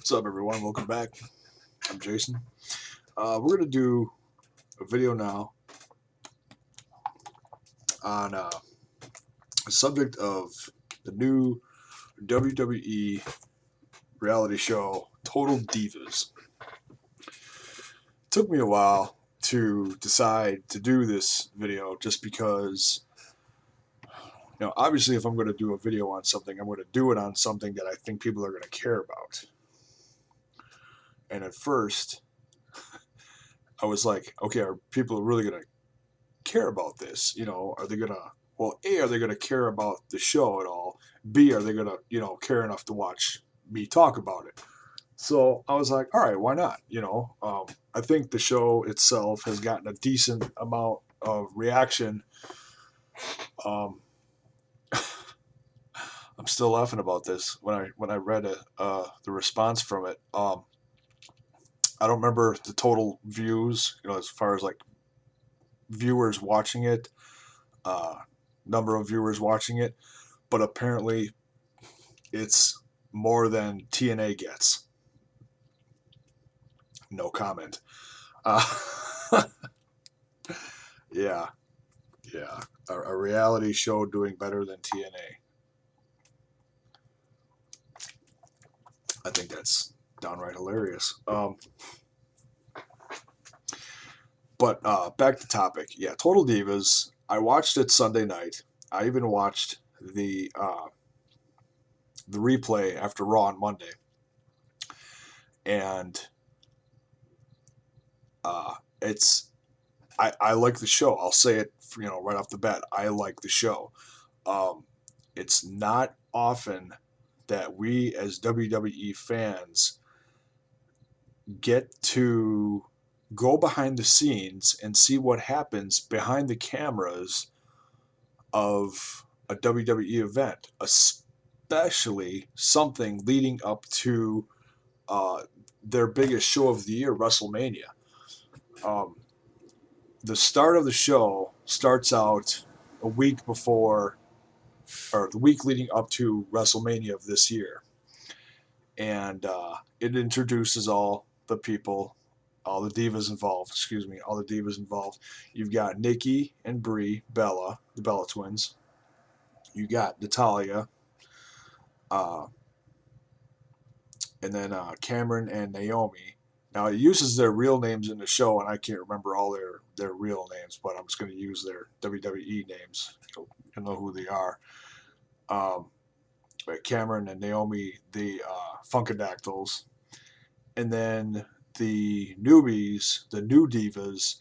What's up, everyone? Welcome back. I'm Jason. We're going to do a video now on the subject of the new WWE reality show, Total Divas. It took me a while to decide to do this video just because, obviously if I'm going to do a video on something, I'm going to do it on something that I think people are going to care about. And at first, I was like, okay, are people really going to care about this? Are they going to, well, A, are they going to care about the show at all? B, are they going to, care enough to watch me talk about it? So I was like, all right, why not? I think the show itself has gotten a decent amount of reaction. I'm still laughing about this when I read it, the response from it. I don't remember the total views, as far as like viewers watching it, number of viewers watching it, but apparently it's more than TNA gets. No comment. Uh, yeah, a reality show doing better than TNA. I think that's downright hilarious. But back to topic. Yeah, Total Divas. I watched it Sunday night. I even watched the replay after Raw on Monday, and I like the show. I'll say it, right off the bat. I like the show. It's not often that we as WWE fans get to go behind the scenes and see what happens behind the cameras of a WWE event, especially something leading up to their biggest show of the year, WrestleMania. The start of the show starts out a week before, or the week leading up to WrestleMania of this year. And it introduces all the people, all the divas involved. You've got Nikki and Bella, the Bella twins. You got Natalya, and then Cameron and Naomi. Now it uses their real names in the show, and I can't remember all their real names, but I'm just going to use their WWE names. You'll know who they are. Cameron and Naomi, the Funkadactyls, and then the newbies, the new divas,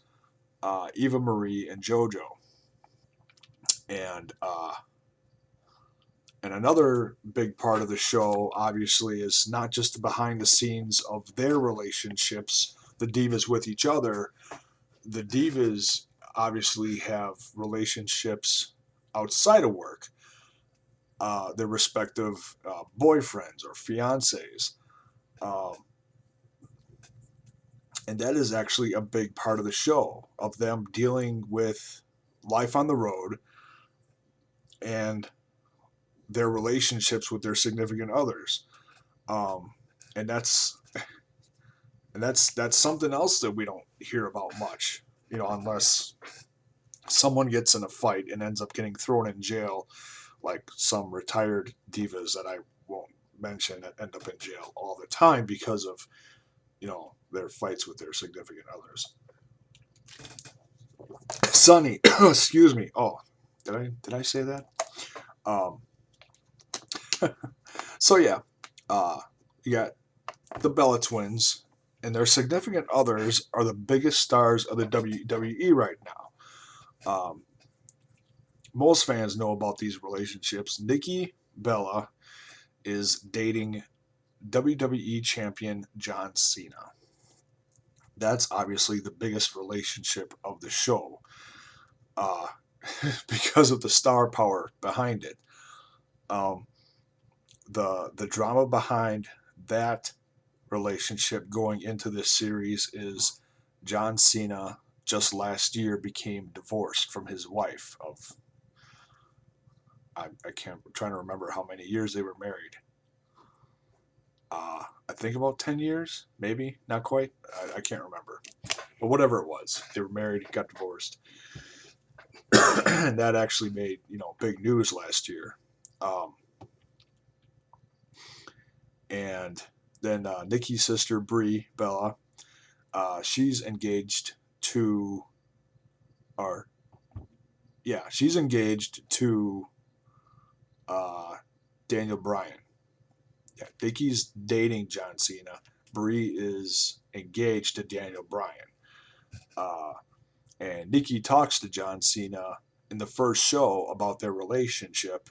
Eva Marie and JoJo. And another big part of the show, obviously, is not just the behind the scenes of their relationships, the divas with each other. The divas obviously have relationships outside of work, their respective boyfriends or fiancés. And that is actually a big part of the show, of them dealing with life on the road and their relationships with their significant others. And that's something else that we don't hear about much, unless someone gets in a fight and ends up getting thrown in jail, like some retired divas that I won't mention that end up in jail all the time because of, their fights with their significant others. Sonny, excuse me. Oh, did I say that? So yeah, you got the Bella twins, and their significant others are the biggest stars of the WWE right now. Most fans know about these relationships. Nikki Bella is dating WWE champion John Cena. That's obviously the biggest relationship of the show, because of the star power behind it. The drama behind that relationship going into this series is John Cena just last year became divorced from his wife of, I'm trying to remember how many years they were married. I think about 10 years, maybe, not quite. I can't remember. But whatever it was, they were married, got divorced. And that actually made, big news last year. Um, and then Nikki's sister, Bella, she's engaged to, or yeah, she's engaged to Daniel Bryan. Yeah, Nikki's dating John Cena. Brie is engaged to Daniel Bryan. Uh, and Nikki talks to John Cena in the first show about their relationship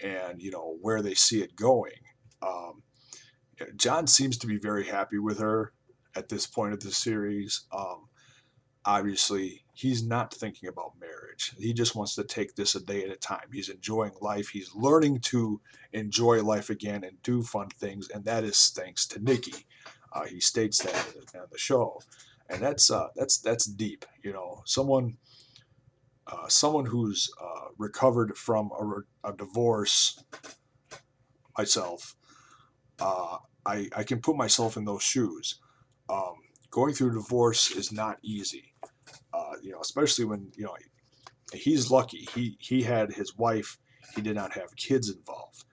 and where they see it going. Um, John seems to be very happy with her at this point of the series. Obviously, he's not thinking about marriage. He just wants to take this a day at a time. He's enjoying life. He's learning to enjoy life again and do fun things, and that is thanks to Nikki. He states that on the show, and that's deep. Someone who's recovered from a divorce. Myself, I can put myself in those shoes. Um, Going through divorce is not easy. Especially when he's lucky. He had his wife. He did not have kids involved.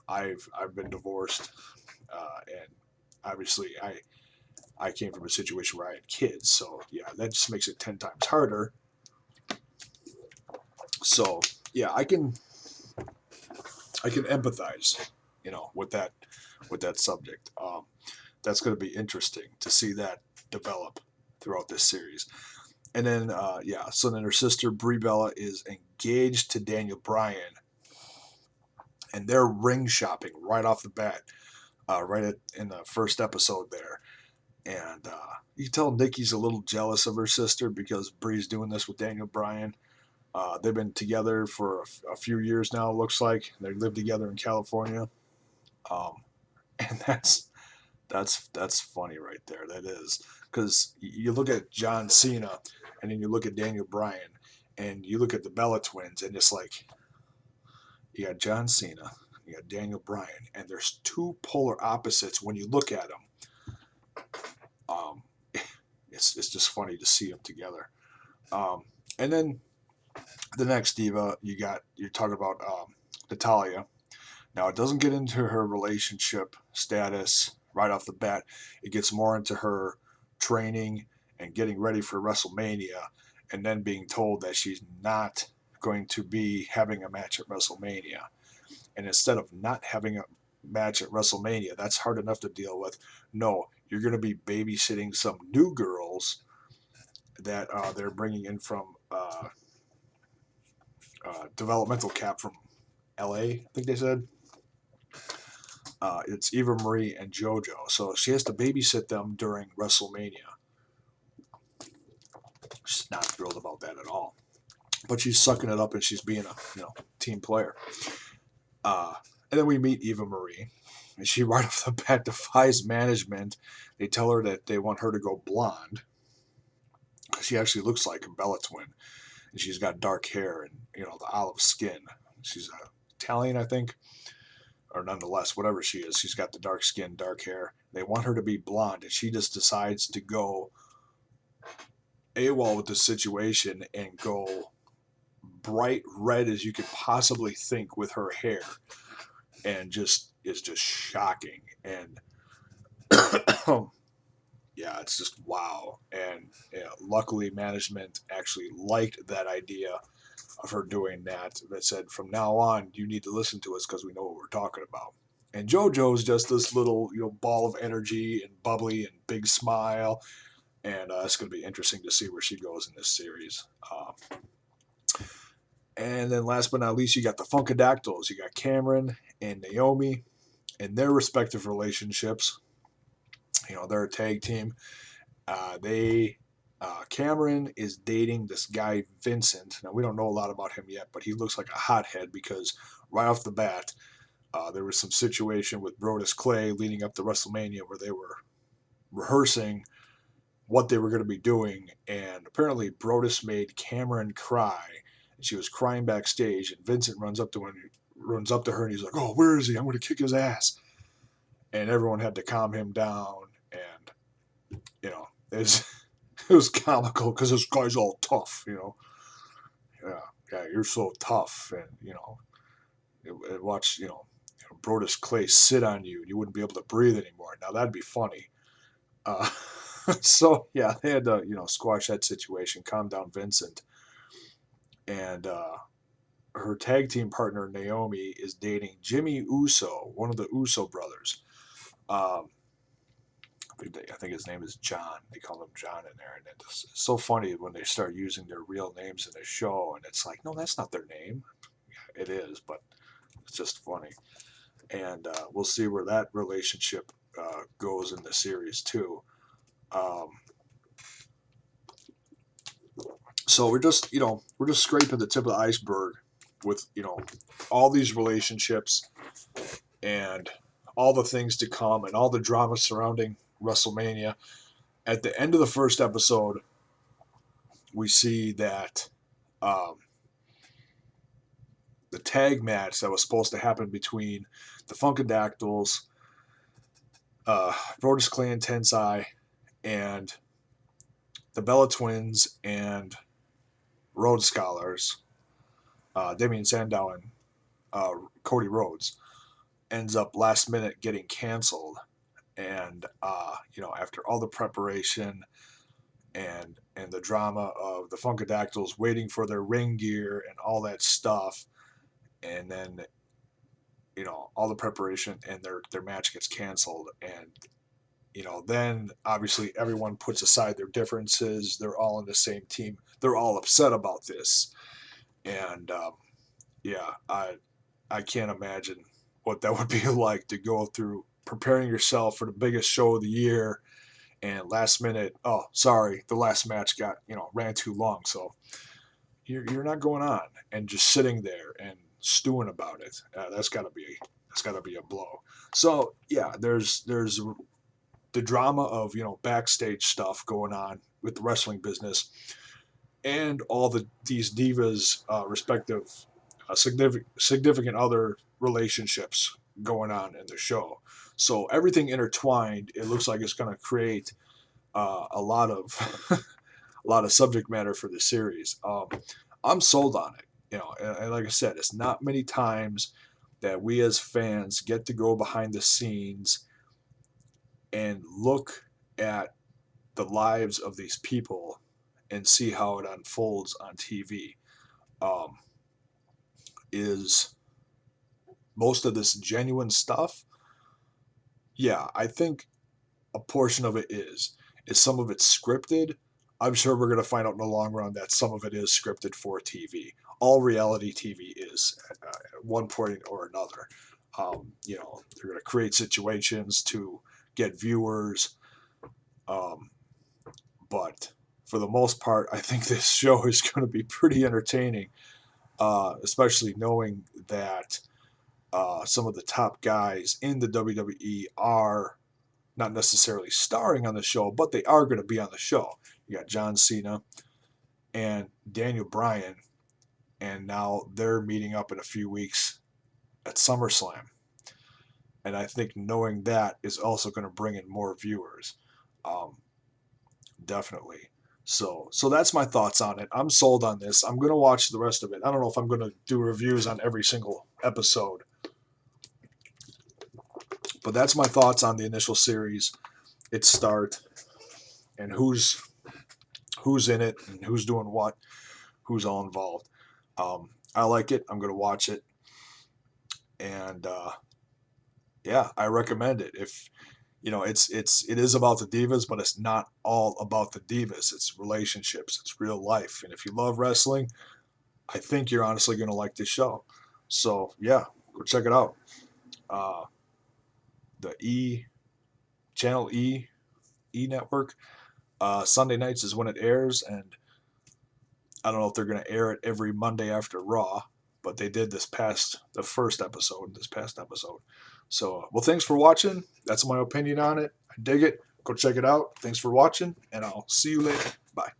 I've been divorced, and obviously I came from a situation where I had kids. So yeah, that just makes it 10 times harder. So yeah, I can empathize, with that subject. That's going to be interesting to see that develop throughout this series. And then, so then her sister Brie Bella is engaged to Daniel Bryan, and they're ring shopping right off the bat, in the first episode there. And you can tell Nikki's a little jealous of her sister because Brie's doing this with Daniel Bryan. They've been together for a few years now, it looks like. They live together in California. And that's funny right there. That is, because you look at John Cena, and then you look at Daniel Bryan, and you look at the Bella twins, and it's like you got John Cena, you got Daniel Bryan, and there's two polar opposites when you look at them. Um, it's just funny to see them together. And then the next diva you're talking about Natalya. Now, it doesn't get into her relationship status right off the bat. It gets more into her training and getting ready for WrestleMania, and then being told that she's not going to be having a match at WrestleMania. And instead of not having a match at WrestleMania, that's hard enough to deal with. No, you're going to be babysitting some new girls that they're bringing in from developmental cap from LA, I think they said. It's Eva Marie and JoJo. So she has to babysit them during WrestleMania. She's not thrilled about that at all. But she's sucking it up and she's being a team player. And then we meet Eva Marie. And she right off the bat defies management. They tell her that they want her to go blonde. She actually looks like a Bella twin. And she's got dark hair and, the olive skin. She's Italian, I think. Or nonetheless, whatever she is, she's got the dark skin, dark hair. They want her to be blonde, and she just decides to go AWOL with the situation and go bright red as you could possibly think with her hair, and it's just shocking. And yeah, it's just wow. And luckily, management actually liked that idea of her doing that. That said, from now on, you need to listen to us because we know what we're talking about. And JoJo's just this little, ball of energy and bubbly and big smile. And it's going to be interesting to see where she goes in this series. And then last but not least, you got the Funkadactyls. You got Cameron and Naomi and their respective relationships. They're a tag team. Cameron is dating this guy, Vincent. Now, we don't know a lot about him yet, but he looks like a hothead because right off the bat, there was some situation with Brodus Clay leading up to WrestleMania where they were rehearsing what they were going to be doing, and apparently Brodus made Cameron cry, and she was crying backstage, and Vincent runs up to her, and he's like, "Oh, where is he? I'm going to kick his ass." and everyone had to calm him down, and it was it was comical because this guy's all tough, yeah, yeah, you're so tough, and watch Brodus Clay sit on you, and you wouldn't be able to breathe anymore. Now that'd be funny. Uh, so yeah, they had to squash that situation, calm down Vincent, and her tag team partner Naomi is dating Jimmy Uso, one of the Uso brothers. Um, I think his name is John. They call him John in there, and it's so funny when they start using their real names in the show, and it's like, no, that's not their name. Yeah, it is, but it's just funny. And we'll see where that relationship goes in the series too. Um, so we're just scraping the tip of the iceberg with all these relationships and all the things to come and all the drama surrounding WrestleMania. At the end of the first episode, we see that um, the tag match that was supposed to happen between the Funkadactyls, Brodus Clay and Tensai, and the Bella Twins and Rhodes Scholars, Damien Sandow and Cody Rhodes, ends up last minute getting canceled. And after all the preparation and the drama of the Funkadactyls waiting for their ring gear and all that stuff, and then all the preparation, and their match gets canceled, and then obviously everyone puts aside their differences. They're all in the same team. They're all upset about this, and yeah, I can't imagine what that would be like to go through preparing yourself for the biggest show of the year, and last minute, oh, sorry, the last match got ran too long, so you're not going on, and just sitting there and stewing about it. That's got to be a blow. So yeah, there's the drama of backstage stuff going on with the wrestling business, and all these divas respective significant other relationships going on in the show. So everything intertwined, it looks like it's going to create a lot of a lot of subject matter for the series. I'm sold on it. And like I said, it's not many times that we as fans get to go behind the scenes and look at the lives of these people and see how it unfolds on TV. Um, is most of this genuine stuff? Yeah, I think a portion of it is. Is some of it scripted? I'm sure we're going to find out in the long run that some of it is scripted for TV. All reality TV is at one point or another. They're going to create situations to get viewers. But for the most part, I think this show is going to be pretty entertaining, especially knowing that some of the top guys in the WWE are not necessarily starring on the show, but they are going to be on the show. You got John Cena and Daniel Bryan, and now they're meeting up in a few weeks at SummerSlam. And I think knowing that is also going to bring in more viewers. Definitely. So that's my thoughts on it. I'm sold on this. I'm going to watch the rest of it. I don't know if I'm going to do reviews on every single episode, but that's my thoughts on the initial series, its start, and who's in it and who's doing what, who's all involved. I like it. I'm going to watch it, and yeah, I recommend it. If it is about the divas, but it's not all about the divas. It's relationships. It's real life. And if you love wrestling, I think you're honestly going to like this show. So yeah, go check it out. The channel E network. Sunday nights is when it airs, and I don't know if they're going to air it every Monday after Raw, but they did this past episode. So, well, thanks for watching. That's my opinion on it. I dig it. Go check it out. Thanks for watching, and I'll see you later. Bye.